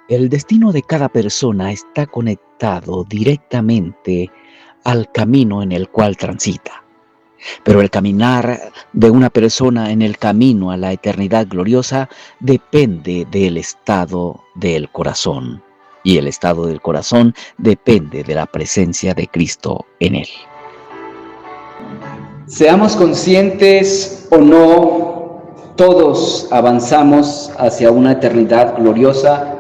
El destino de cada persona está conectado directamente al camino en el cual transita. Pero el caminar de una persona en el camino a la eternidad gloriosa depende del estado del corazón. Y el estado del corazón depende de la presencia de Cristo en él. Seamos conscientes o no, todos avanzamos hacia una eternidad gloriosa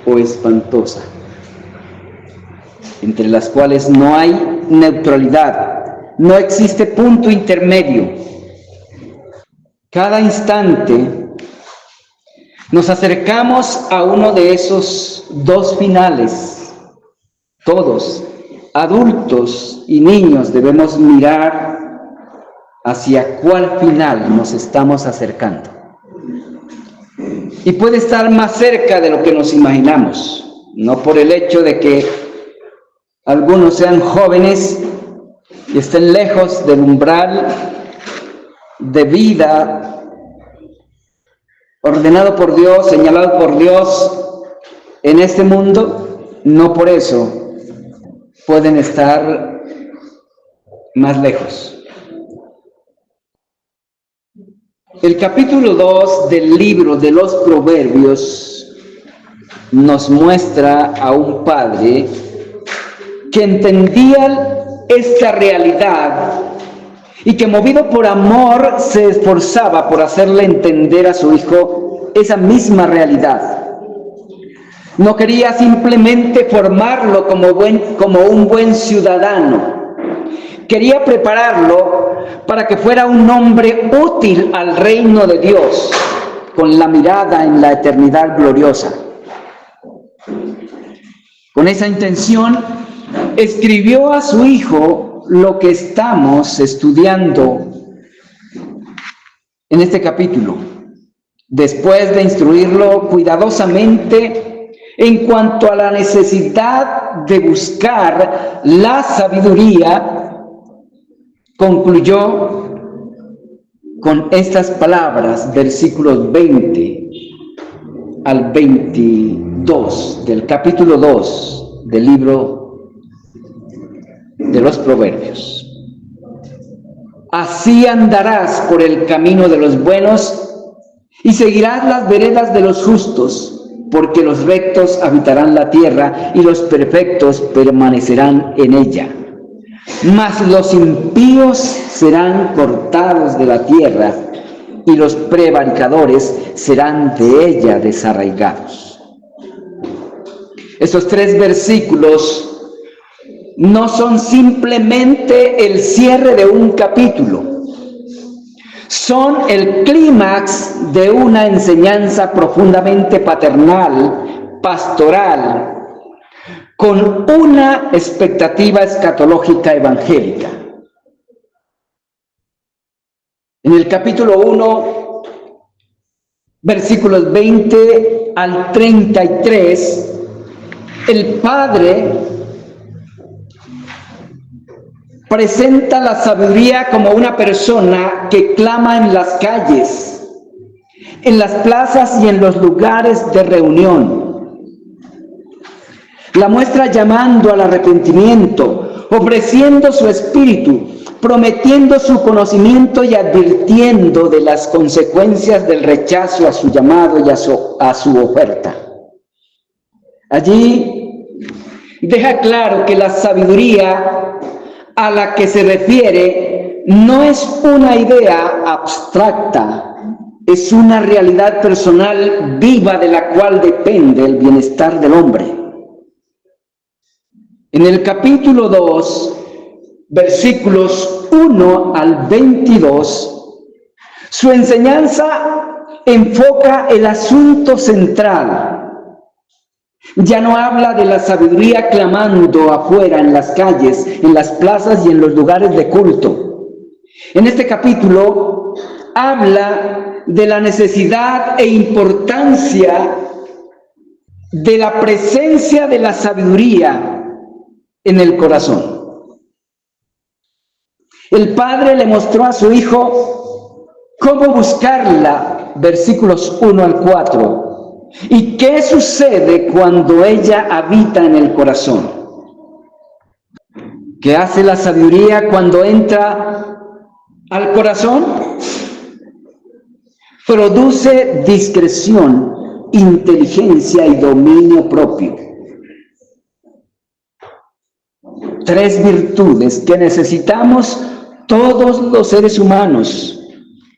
o espantosa, entre las cuales no hay neutralidad, no existe punto intermedio. Cada instante nos acercamos a uno de esos dos finales. Todos, adultos y niños, debemos mirar hacia cuál final nos estamos acercando. Y puede estar más cerca de lo que nos imaginamos, no por el hecho de que algunos sean jóvenes y estén lejos del umbral de vida ordenado por Dios, señalado por Dios en este mundo, no por eso pueden estar más lejos. El capítulo 2 del libro de los Proverbios nos muestra a un padre que entendía esta realidad y que, movido por amor, se esforzaba por hacerle entender a su hijo esa misma realidad. No quería simplemente formarlo como un buen ciudadano. Quería prepararlo para que fuera un hombre útil al reino de Dios, con la mirada en la eternidad gloriosa. Con esa intención, escribió a su hijo lo que estamos estudiando en este capítulo, después de instruirlo cuidadosamente en cuanto a la necesidad de buscar la sabiduría. Concluyó con estas palabras, versículos 20 al 22 del capítulo 2 del libro de los Proverbios. Así andarás por el camino de los buenos y seguirás las veredas de los justos, porque los rectos habitarán la tierra y los perfectos permanecerán en ella. Mas los impíos serán cortados de la tierra y los prevaricadores serán de ella desarraigados. Estos 3 versículos no son simplemente el cierre de un capítulo, son el clímax de una enseñanza profundamente paternal, pastoral, con una expectativa escatológica evangélica. En el capítulo 1, versículos 20 al 33, el Padre presenta la sabiduría como una persona que clama en las calles, en las plazas y en los lugares de reunión. La muestra llamando al arrepentimiento, ofreciendo su espíritu, prometiendo su conocimiento y advirtiendo de las consecuencias del rechazo a su llamado y a su oferta. Allí deja claro que la sabiduría a la que se refiere no es una idea abstracta, es una realidad personal viva de la cual depende el bienestar del hombre. En el capítulo 2, versículos 1 al 22, su enseñanza enfoca el asunto central. Ya no habla de la sabiduría clamando afuera en las calles, en las plazas y en los lugares de culto. En este capítulo habla de la necesidad e importancia de la presencia de la sabiduría en el corazón. El Padre le mostró a su hijo cómo buscarla, versículos 1 al 4, ¿Y qué sucede cuando ella habita en el corazón? ¿Qué hace la sabiduría cuando entra al corazón? Produce discreción, inteligencia y dominio propio. 3 virtudes que necesitamos todos los seres humanos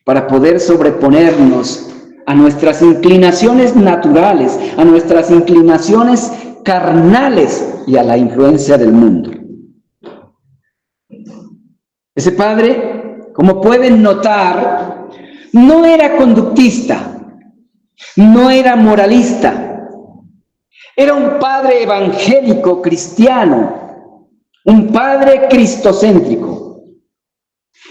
para poder sobreponernos a nuestras inclinaciones naturales, a nuestras inclinaciones carnales y a la influencia del mundo. Ese padre, como pueden notar, no era conductista, no era moralista, era un padre evangélico cristiano, un padre cristocéntrico.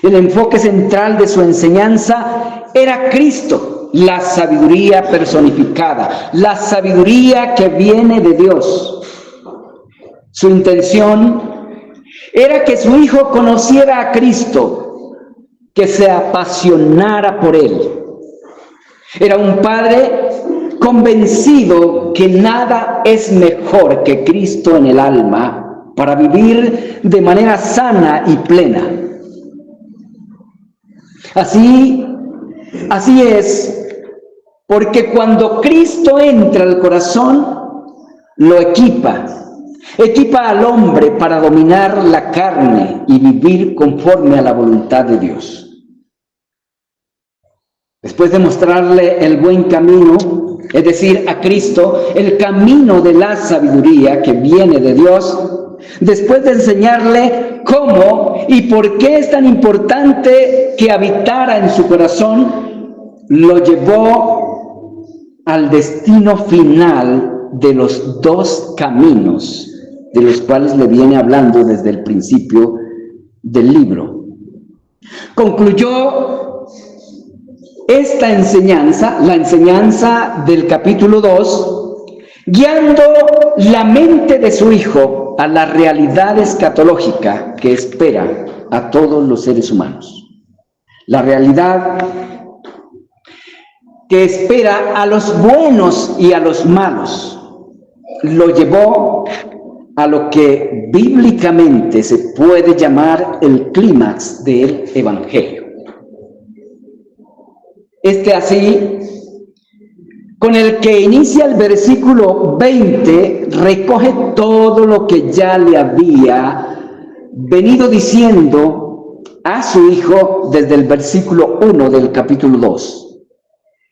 El enfoque central de su enseñanza era Cristo, la sabiduría personificada, la sabiduría que viene de Dios. Su intención era que su hijo conociera a Cristo, que se apasionara por él. Era un padre convencido que nada es mejor que Cristo en el alma para vivir de manera sana y plena. Así es, porque cuando Cristo entra al corazón, lo equipa al hombre para dominar la carne y vivir conforme a la voluntad de Dios. Después de mostrarle el buen camino, es decir, a Cristo, el camino de la sabiduría que viene de Dios, después de enseñarle cómo y por qué es tan importante que habitara en su corazón, lo llevó al destino final de los 2 caminos de los cuales le viene hablando desde el principio del libro. Concluyó esta enseñanza, la enseñanza del capítulo 2, guiando la mente de su hijo a la realidad escatológica que espera a todos los seres humanos. La realidad que espera a los buenos y a los malos. Lo llevó a lo que bíblicamente se puede llamar el clímax del Evangelio. Así, con el que inicia el versículo 20, recoge todo lo que ya le había venido diciendo a su hijo desde el versículo 1 del capítulo 2.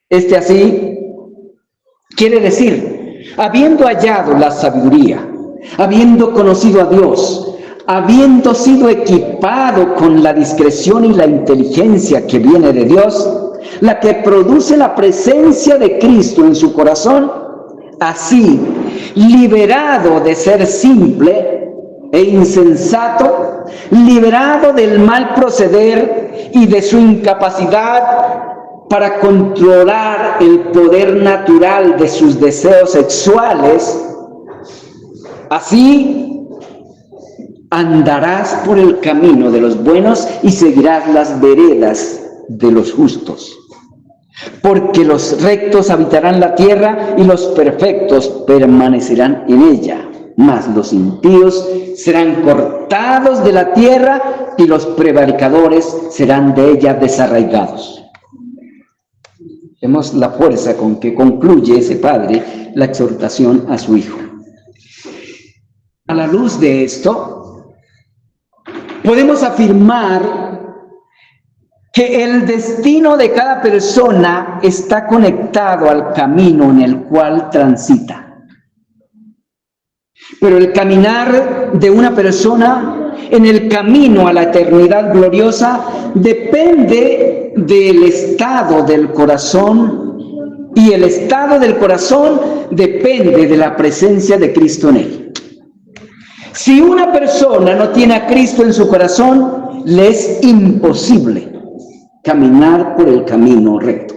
Así quiere decir, habiendo hallado la sabiduría, habiendo conocido a Dios, habiendo sido equipado con la discreción y la inteligencia que viene de Dios, la que produce la presencia de Cristo en su corazón, así, liberado de ser simple e insensato, liberado del mal proceder y de su incapacidad para controlar el poder natural de sus deseos sexuales, así andarás por el camino de los buenos y seguirás las veredas de los justos. Porque los rectos habitarán la tierra y los perfectos permanecerán en ella. Mas los impíos serán cortados de la tierra y los prevaricadores serán de ella desarraigados. Vemos la fuerza con que concluye ese padre la exhortación a su hijo. A la luz de esto, podemos afirmar que el destino de cada persona está conectado al camino en el cual transita. Pero el caminar de una persona en el camino a la eternidad gloriosa depende del estado del corazón, y el estado del corazón depende de la presencia de Cristo en él. Si una persona no tiene a Cristo en su corazón, le es imposible caminar por el camino recto.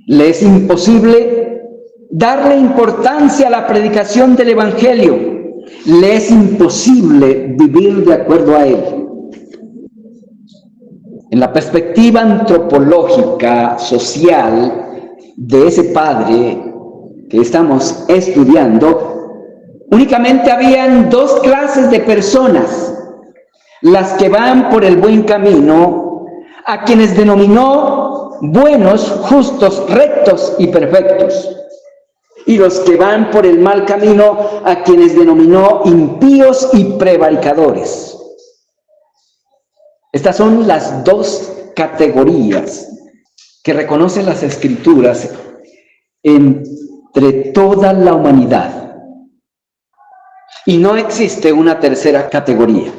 Le es imposible darle importancia a la predicación del Evangelio. Le es imposible vivir de acuerdo a él. En la perspectiva antropológica, social, de ese padre que estamos estudiando, únicamente habían dos clases de personas: las que van por el buen camino, a quienes denominó buenos, justos, rectos y perfectos, y los que van por el mal camino, a quienes denominó impíos y prevaricadores. Estas son las dos categorías que reconocen las Escrituras entre toda la humanidad. Y no existe una tercera categoría.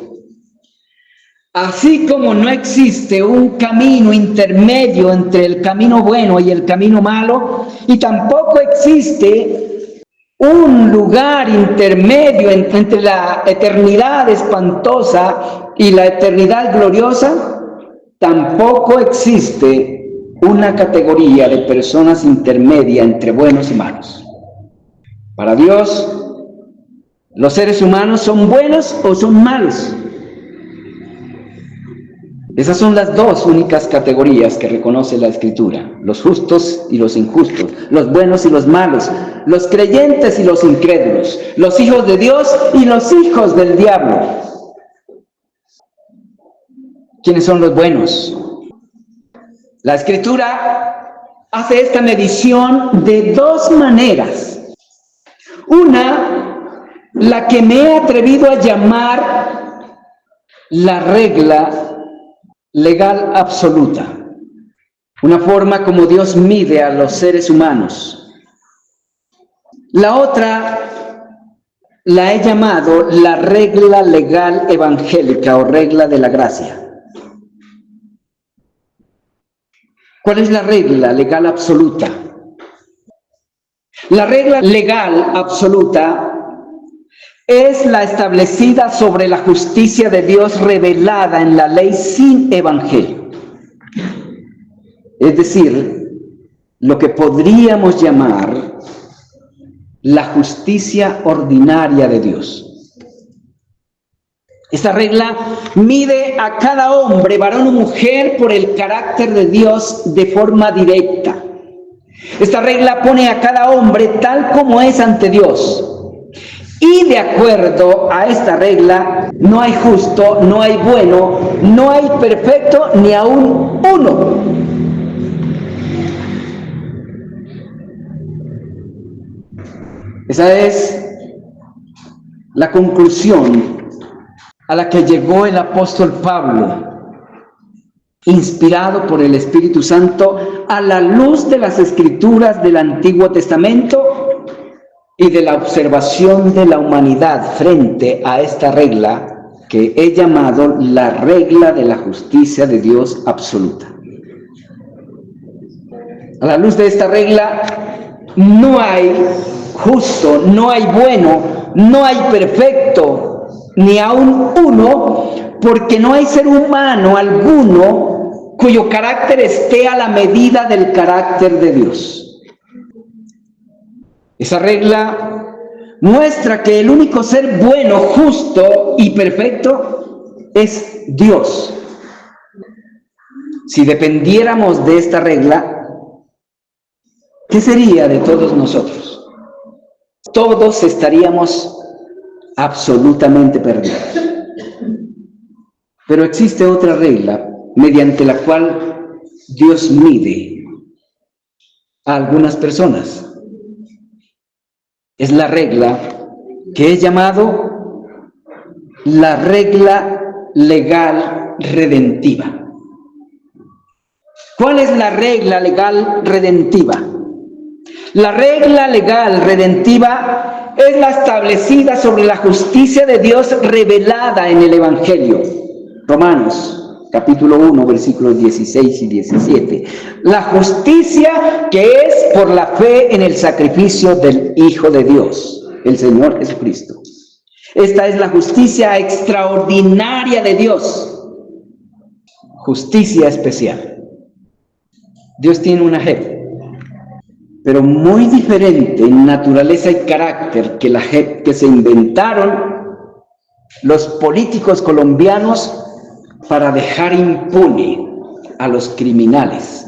Así como no existe un camino intermedio entre el camino bueno y el camino malo, y tampoco existe un lugar intermedio entre la eternidad espantosa y la eternidad gloriosa, tampoco existe una categoría de personas intermedia entre buenos y malos. Para Dios, los seres humanos son buenos o son malos. Esas son las dos únicas categorías que reconoce la Escritura: los justos y los injustos, los buenos y los malos, los creyentes y los incrédulos, los hijos de Dios y los hijos del diablo. ¿Quiénes son los buenos? La Escritura hace esta medición de dos maneras. Una, la que me he atrevido a llamar la regla legal absoluta, una forma como Dios mide a los seres humanos. La otra la he llamado la regla legal evangélica o regla de la gracia. ¿Cuál es la regla legal absoluta? La regla legal absoluta es la establecida sobre la justicia de Dios revelada en la ley sin evangelio. Es decir, lo que podríamos llamar la justicia ordinaria de Dios. Esta regla mide a cada hombre, varón o mujer, por el carácter de Dios de forma directa. Esta regla pone a cada hombre tal como es ante Dios. Y de acuerdo a esta regla, no hay justo, no hay bueno, no hay perfecto, ni aún uno. Esa es la conclusión a la que llegó el apóstol Pablo, inspirado por el Espíritu Santo, a la luz de las Escrituras del Antiguo Testamento y de la observación de la humanidad frente a esta regla que he llamado la regla de la justicia de Dios absoluta. A la luz de esta regla, no hay justo, no hay bueno, no hay perfecto, ni aún uno, porque no hay ser humano alguno cuyo carácter esté a la medida del carácter de Dios. Esa regla muestra que el único ser bueno, justo y perfecto es Dios. Si dependiéramos de esta regla, ¿qué sería de todos nosotros? Todos estaríamos absolutamente perdidos. Pero existe otra regla mediante la cual Dios mide a algunas personas. Es la regla que he llamado la regla legal redentiva. ¿Cuál es la regla legal redentiva? La regla legal redentiva es la establecida sobre la justicia de Dios revelada en el Evangelio. Romanos capítulo 1, versículos 16 y 17. La justicia que es por la fe en el sacrificio del Hijo de Dios, el Señor Jesucristo. Esta es la justicia extraordinaria de Dios. Justicia especial. Dios tiene una JEP, pero muy diferente en naturaleza y carácter que la JEP que se inventaron los políticos colombianos para dejar impune a los criminales.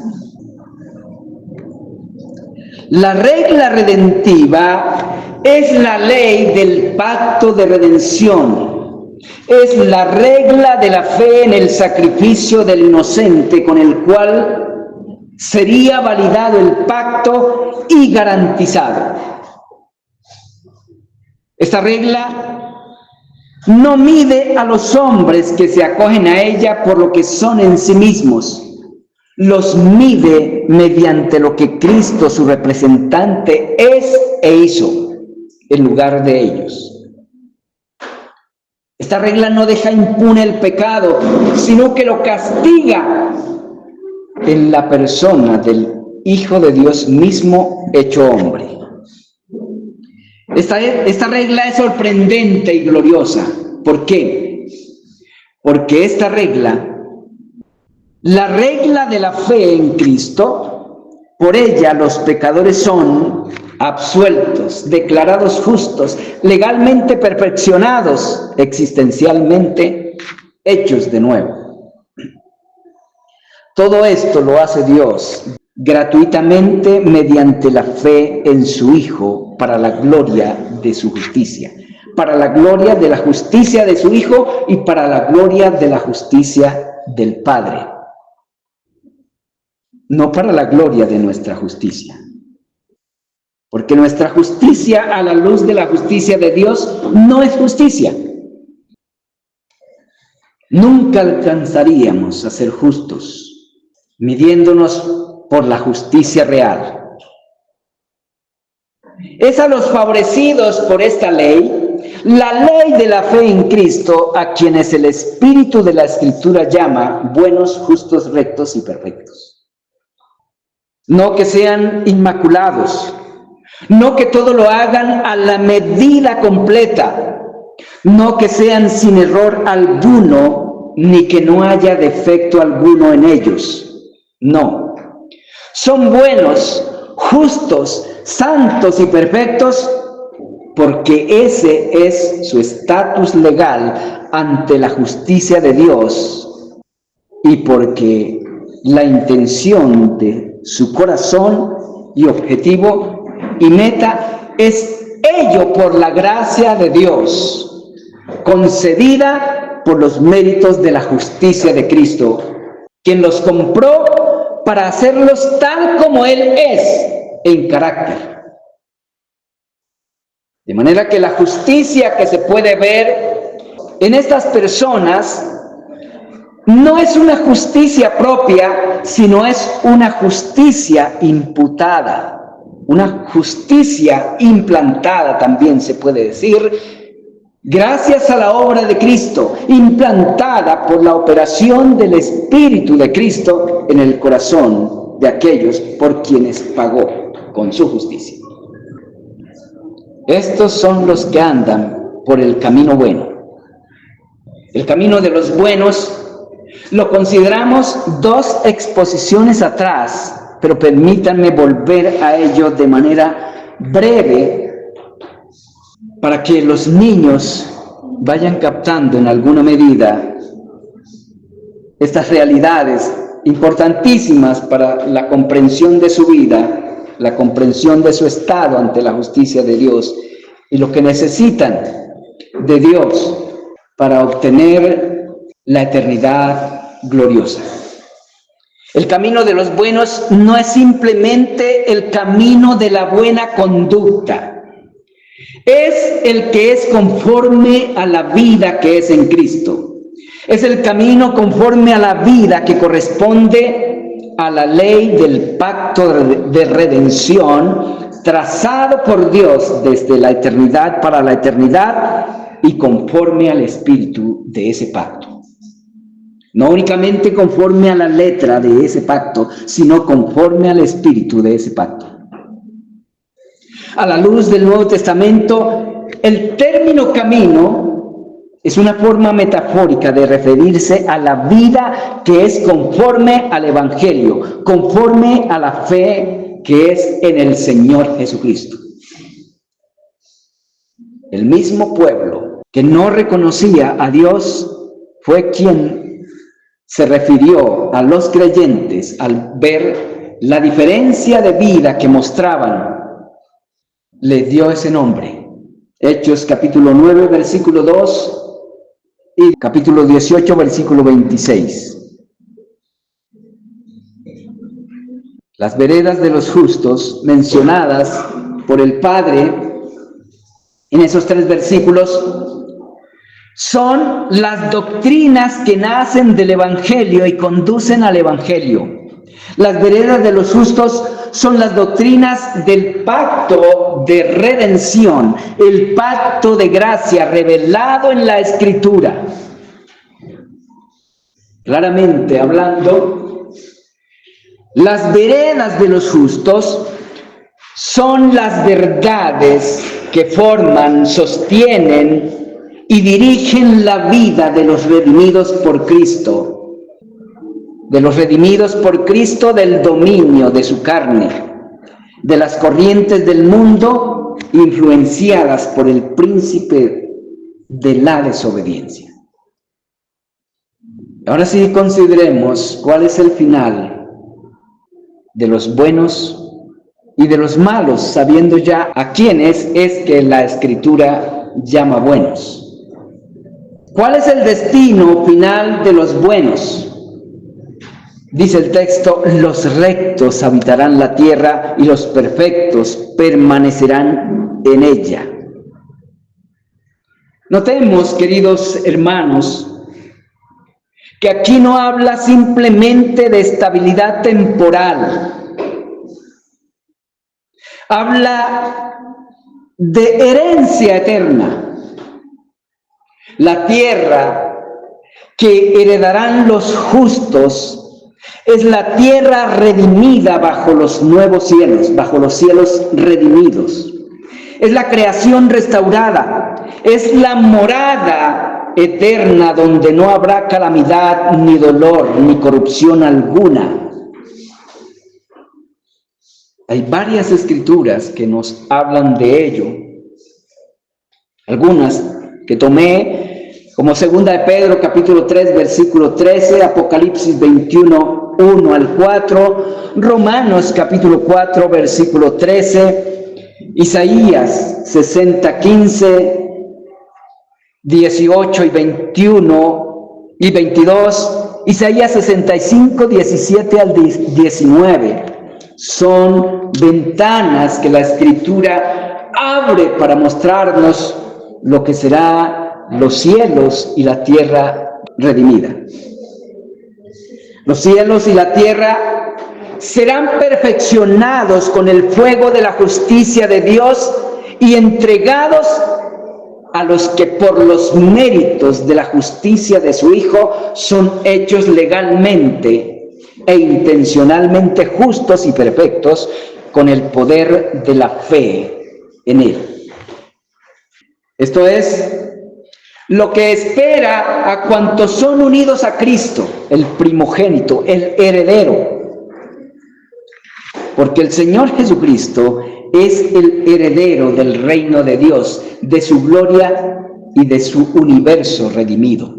La regla redentiva es la ley del pacto de redención. Es la regla de la fe en el sacrificio del inocente con el cual sería validado el pacto y garantizado. Esta regla no mide a los hombres que se acogen a ella por lo que son en sí mismos. Los mide mediante lo que Cristo, su representante, es e hizo en lugar de ellos. Esta regla no deja impune el pecado, sino que lo castiga en la persona del Hijo de Dios mismo hecho hombre. Esta regla es sorprendente y gloriosa. ¿Por qué? Porque esta regla, la regla de la fe en Cristo, por ella los pecadores son absueltos, declarados justos, legalmente perfeccionados, existencialmente hechos de nuevo. Todo esto lo hace Dios gratuitamente mediante la fe en su Hijo para la gloria de su justicia, para la gloria de la justicia de su Hijo y para la gloria de la justicia del Padre. No para la gloria de nuestra justicia. Porque nuestra justicia a la luz de la justicia de Dios no es justicia. Nunca alcanzaríamos a ser justos midiéndonos por la justicia real. Es a los favorecidos por esta ley, la ley de la fe en Cristo, a quienes el Espíritu de la Escritura llama buenos, justos, rectos y perfectos. No que sean inmaculados, no que todo lo hagan a la medida completa, no que sean sin error alguno, ni que no haya defecto alguno en ellos. No, son buenos, justos, santos y perfectos, porque ese es su estatus legal ante la justicia de Dios y porque la intención de su corazón y objetivo y meta es ello por la gracia de Dios, concedida por los méritos de la justicia de Cristo, quien los compró para hacerlos tal como Él es en carácter. De manera que la justicia que se puede ver en estas personas no es una justicia propia, sino es una justicia imputada, una justicia implantada también se puede decir, gracias a la obra de Cristo, implantada por la operación del Espíritu de Cristo en el corazón de aquellos por quienes pagó con su justicia. Estos son los que andan por el camino bueno. El camino de los buenos lo consideramos 2 exposiciones atrás, pero permítanme volver a ello de manera breve para que los niños vayan captando en alguna medida estas realidades importantísimas para la comprensión de su vida, la comprensión de su estado ante la justicia de Dios y lo que necesitan de Dios para obtener la eternidad gloriosa. El camino de los buenos no es simplemente el camino de la buena conducta, es el que es conforme a la vida que es en Cristo. Es el camino conforme a la vida que corresponde a la ley del pacto de redención trazado por Dios desde la eternidad para la eternidad y conforme al espíritu de ese pacto. No únicamente conforme a la letra de ese pacto, sino conforme al espíritu de ese pacto. A la luz del Nuevo Testamento, el término camino es una forma metafórica de referirse a la vida que es conforme al Evangelio, conforme a la fe que es en el Señor Jesucristo. El mismo pueblo que no reconocía a Dios fue quien se refirió a los creyentes al ver la diferencia de vida que mostraban, le dio ese nombre. Hechos capítulo 9, versículo 2 y capítulo 18, versículo 26. Las veredas de los justos mencionadas por el Padre en esos 3 versículos son las doctrinas que nacen del Evangelio y conducen al Evangelio. Las veredas de los justos son las doctrinas del pacto de redención, el pacto de gracia revelado en la Escritura. Claramente hablando, las veredas de los justos son las verdades que forman, sostienen y dirigen la vida de los redimidos por Cristo, del dominio de su carne, de las corrientes del mundo influenciadas por el príncipe de la desobediencia. Ahora sí consideremos cuál es el final de los buenos y de los malos, sabiendo ya a quiénes es que la Escritura llama buenos. ¿Cuál es el destino final de los buenos? Dice el texto, los rectos habitarán la tierra y los perfectos permanecerán en ella. Notemos, queridos hermanos, que aquí no habla simplemente de estabilidad temporal. Habla de herencia eterna. La tierra que heredarán los justos es la tierra redimida bajo los nuevos cielos, bajo los cielos redimidos. Es la creación restaurada, es la morada eterna donde no habrá calamidad, ni dolor, ni corrupción alguna. Hay varias escrituras que nos hablan de ello. Algunas que tomé como 2 de Pedro capítulo 3 versículo 13, Apocalipsis 21, 1 al 4, Romanos capítulo 4 versículo 13, Isaías 60, 15, 18 y 21 y 22, Isaías 65, 17 al 19. Son ventanas que la Escritura abre para mostrarnos lo que será los cielos y la tierra redimida. Los cielos y la tierra serán perfeccionados con el fuego de la justicia de Dios y entregados a los que por los méritos de la justicia de su Hijo son hechos legalmente e intencionalmente justos y perfectos con el poder de la fe en Él. Esto es lo que espera a cuantos son unidos a Cristo, el primogénito, el heredero. Porque el Señor Jesucristo es el heredero del reino de Dios, de su gloria y de su universo redimido,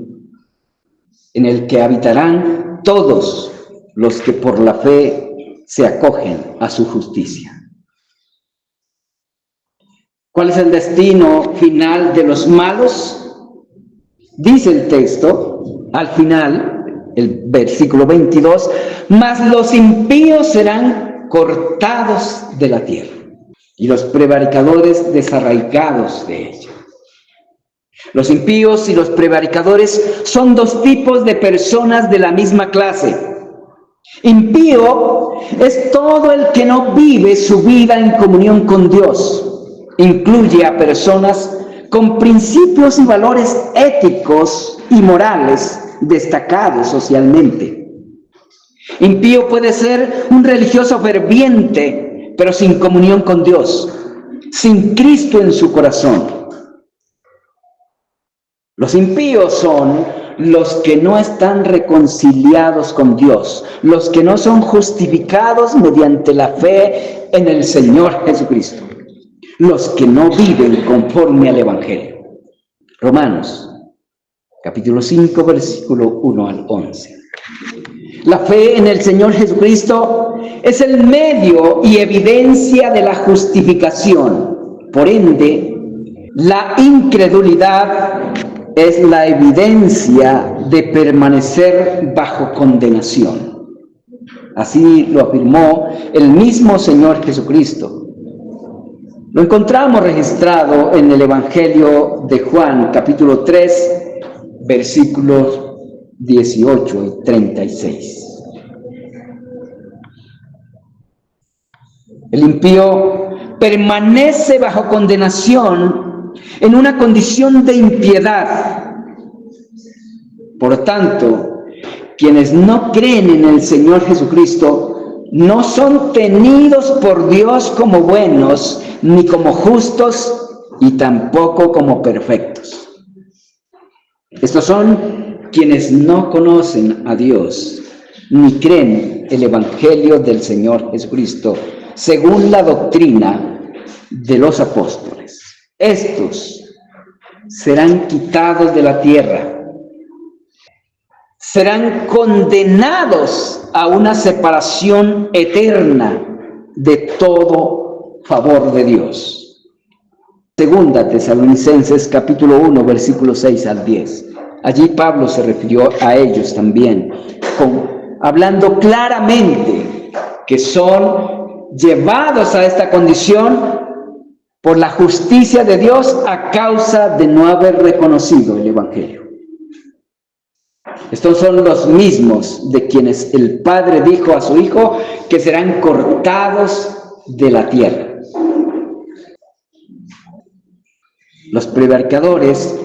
en el que habitarán todos los que por la fe se acogen a su justicia. ¿Cuál es el destino final de los malos? Dice el texto, al final, el versículo 22, mas los impíos serán cortados de la tierra, y los prevaricadores desarraigados de ella. Los impíos y los prevaricadores son 2 tipos de personas de la misma clase. Impío es todo el que no vive su vida en comunión con Dios. Incluye a personas con principios y valores éticos y morales destacados socialmente. Impío puede ser un religioso ferviente, pero sin comunión con Dios, sin Cristo en su corazón. Los impíos son los que no están reconciliados con Dios, los que no son justificados mediante la fe en el Señor Jesucristo, los que no viven conforme al Evangelio. Romanos, capítulo 5, versículo 1 al 11. La fe en el Señor Jesucristo es el medio y evidencia de la justificación. Por ende, la incredulidad es la evidencia de permanecer bajo condenación. Así lo afirmó el mismo Señor Jesucristo. Lo encontramos registrado en el Evangelio de Juan, capítulo 3, versículos 18 y 36. El impío permanece bajo condenación en una condición de impiedad. Por tanto, quienes no creen en el Señor Jesucristo no son tenidos por Dios como buenos, ni como justos, y tampoco como perfectos. Estos son quienes no conocen a Dios, ni creen el Evangelio del Señor Jesucristo, según la doctrina de los apóstoles. Estos serán quitados de la tierra, serán condenados a una separación eterna de todo favor de Dios. Segunda Tesalonicenses capítulo 1, versículos 6 al 10. Allí Pablo se refirió a ellos también, hablando claramente que son llevados a esta condición por la justicia de Dios a causa de no haber reconocido el Evangelio. Estos son los mismos de quienes el Padre dijo a su Hijo que serán cortados de la tierra. Los prevaricadores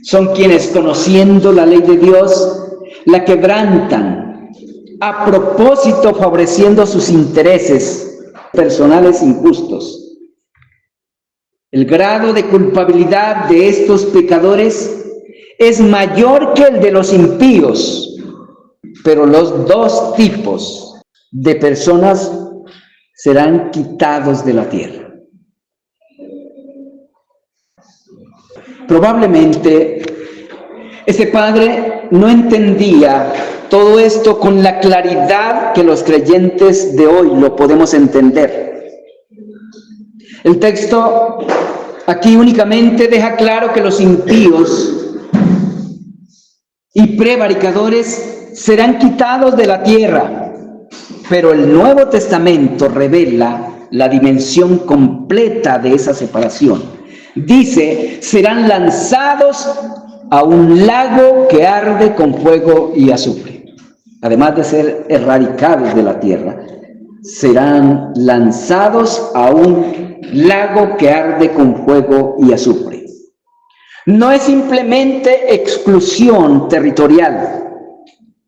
son quienes, conociendo la ley de Dios, la quebrantan, a propósito favoreciendo sus intereses personales injustos. El grado de culpabilidad de estos pecadores es mayor que el de los impíos, pero los dos tipos de personas serán quitados de la tierra. Probablemente ese padre no entendía todo esto con la claridad que los creyentes de hoy lo podemos entender. El texto aquí únicamente deja claro que los impíos y prevaricadores serán quitados de la tierra, pero el Nuevo Testamento revela la dimensión completa de esa separación. Dice, serán lanzados a un lago que arde con fuego y azufre. Además de ser erradicados de la tierra, serán lanzados a un lago que arde con fuego y azufre. No es simplemente exclusión territorial,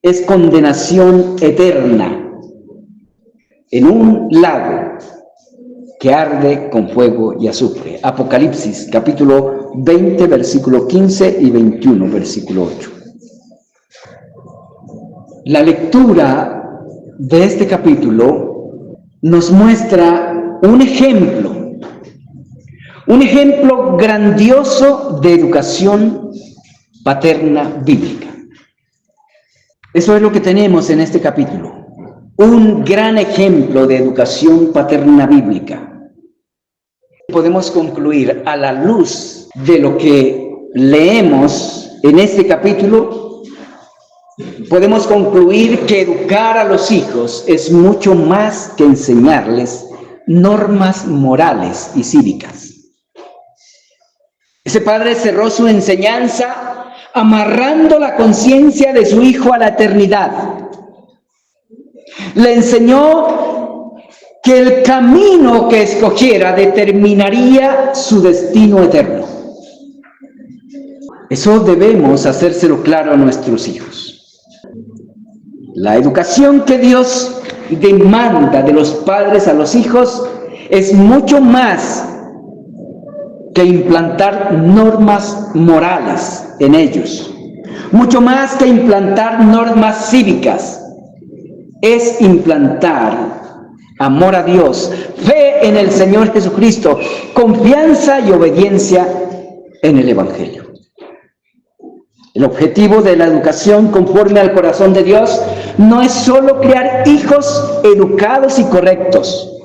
es condenación eterna en un lago que arde con fuego y azufre. Apocalipsis, capítulo 20, versículo 15 y 21, versículo 8. La lectura de este capítulo nos muestra un ejemplo grandioso de educación paterna bíblica. Eso es lo que tenemos en este capítulo. Un gran ejemplo de educación paterna bíblica. Podemos concluir a la luz de lo que leemos en este capítulo, podemos concluir que educar a los hijos es mucho más que enseñarles normas morales y cívicas. Ese padre cerró su enseñanza amarrando la conciencia de su hijo a la eternidad. Le enseñó que el camino que escogiera determinaría su destino eterno. Eso debemos hacérselo claro a nuestros hijos. La educación que Dios demanda de los padres a los hijos es mucho más que implantar normas morales en ellos, mucho más que implantar normas cívicas. Es implantar amor a Dios, fe en el Señor Jesucristo, confianza y obediencia en el Evangelio. El objetivo de la educación conforme al corazón de Dios no es solo criar hijos educados y correctos,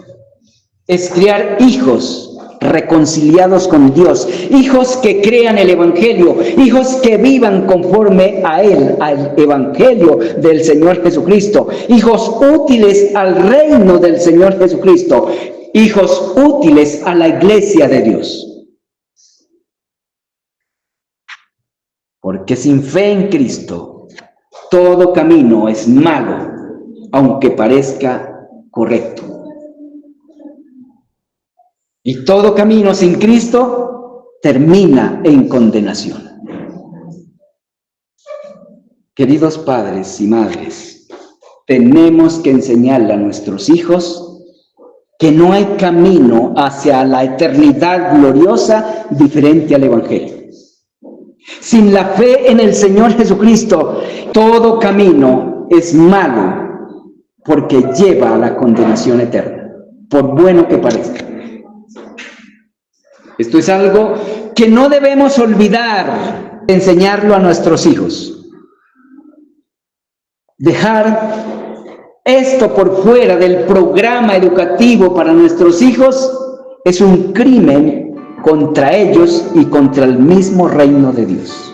es criar hijos reconciliados con Dios, hijos que crean el Evangelio, hijos que vivan conforme a Él, al Evangelio del Señor Jesucristo, hijos útiles al reino del Señor Jesucristo, hijos útiles a la iglesia de Dios. Porque sin fe en Cristo, todo camino es malo, aunque parezca correcto. Y todo camino sin Cristo termina en condenación. Queridos padres y madres, tenemos que enseñarle a nuestros hijos que no hay camino hacia la eternidad gloriosa diferente al Evangelio. Sin la fe en el Señor Jesucristo, todo camino es malo porque lleva a la condenación eterna, por bueno que parezca. Esto es algo que no debemos olvidar, enseñarlo a nuestros hijos. Dejar esto por fuera del programa educativo para nuestros hijos es un crimen contra ellos y contra el mismo reino de Dios.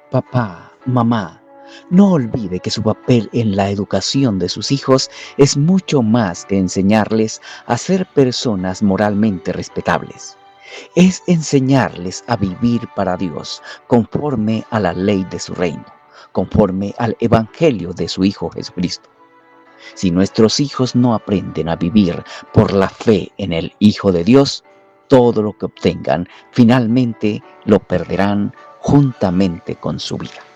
Papá, mamá, no olvide que su papel en la educación de sus hijos es mucho más que enseñarles a ser personas moralmente respetables. Es enseñarles a vivir para Dios conforme a la ley de su reino, conforme al Evangelio de su Hijo Jesucristo. Si nuestros hijos no aprenden a vivir por la fe en el Hijo de Dios, todo lo que obtengan finalmente lo perderán juntamente con su vida.